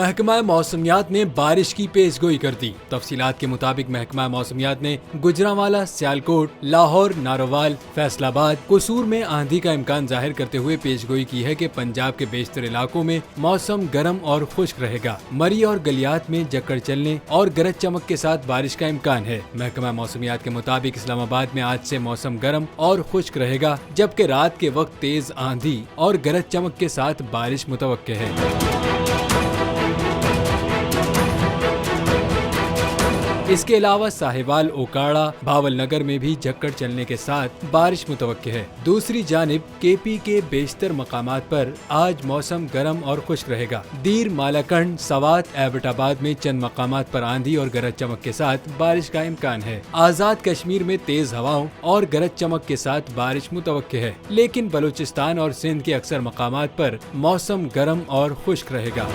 محکمہ موسمیات نے بارش کی پیش گوئی کر دی۔ تفصیلات کے مطابق محکمہ موسمیات نے گجرانوالہ، سیالکوٹ، لاہور، ناروال، فیصل آباد، قصور میں آندھی کا امکان ظاہر کرتے ہوئے پیش گوئی کی ہے کہ پنجاب کے بیشتر علاقوں میں موسم گرم اور خشک رہے گا۔ مری اور گلیات میں جکڑ چلنے اور گرج چمک کے ساتھ بارش کا امکان ہے۔ محکمہ موسمیات کے مطابق اسلام آباد میں آج سے موسم گرم اور خشک رہے گا، جبکہ رات کے وقت تیز آندھی اور گرج چمک کے ساتھ بارش متوقع ہے۔ اس کے علاوہ ساہیوال، اوکاڑا، بھاول نگر میں بھی جھکڑ چلنے کے ساتھ بارش متوقع ہے۔ دوسری جانب کے پی کے بیشتر مقامات پر آج موسم گرم اور خشک رہے گا۔ دیر، مالاکنڈ، سوات، ایبٹ آباد میں چند مقامات پر آندھی اور گرج چمک کے ساتھ بارش کا امکان ہے۔ آزاد کشمیر میں تیز ہواؤں اور گرج چمک کے ساتھ بارش متوقع ہے، لیکن بلوچستان اور سندھ کے اکثر مقامات پر موسم گرم اور خشک رہے گا۔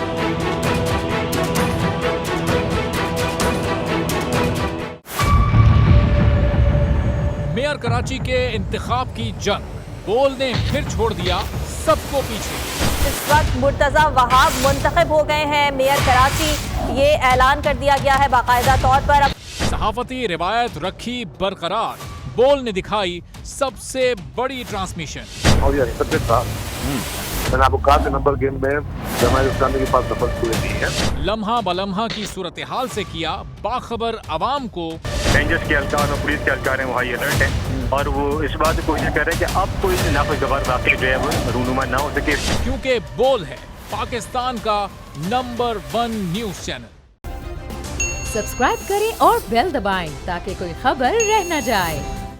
میئر کراچی کے انتخاب کی جنگ، بول نے پھر چھوڑ دیا سب کو پیچھے۔ اس وقت مرتضی وہاب منتخب ہو گئے ہیں میئر کراچی، یہ اعلان کر دیا گیا ہے باقاعدہ طور پر۔ صحافتی روایت رکھی برقرار، بول نے دکھائی سب سے بڑی ٹرانسمیشن۔ اور یہ حقیقت تھا، میں نے آپ کو کہا کہ نمبر گیم میں جماعت اسلامی کے پاس نمبر پورے نہیں ہے۔ لمحہ بلمحہ کی صورتحال سے کیا باخبر عوام کو۔ رینجرز کے اہلکار اور پولیس کے اہلکار ہیں وہ ہائی الرٹ ہیں، اور وہ اس بات کی کوشش کر رہے ہیں کہ اب کوئی ناخوشگوار واقعہ جو ہے وہ رونما نہ ہو سکے، کیونکہ بول ہے پاکستان کا نمبر 1 نیوز چینل۔ سبسکرائب کریں اور بیل دبائیں تاکہ کوئی خبر رہ نہ جائے۔